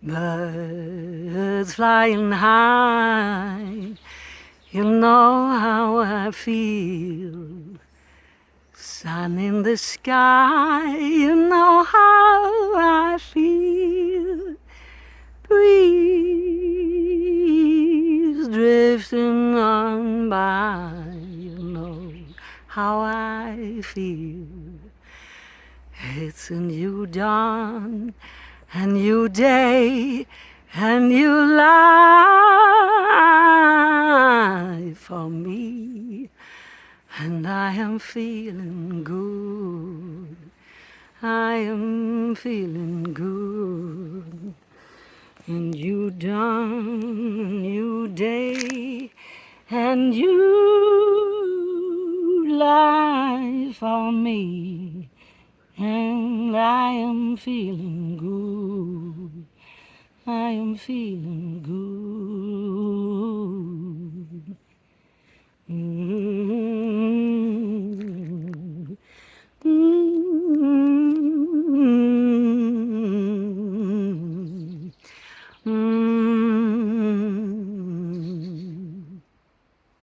Birds flying high, you know how I feel. Sun in the sky, you know how I feel. Breeze drifting on by, you know how I feel. It's a new dawn, a new day, a new life for me. And I am feeling good. I am feeling good. And you done, new day, and you life for me. And I am feeling good. I am feeling good. Mm-hmm.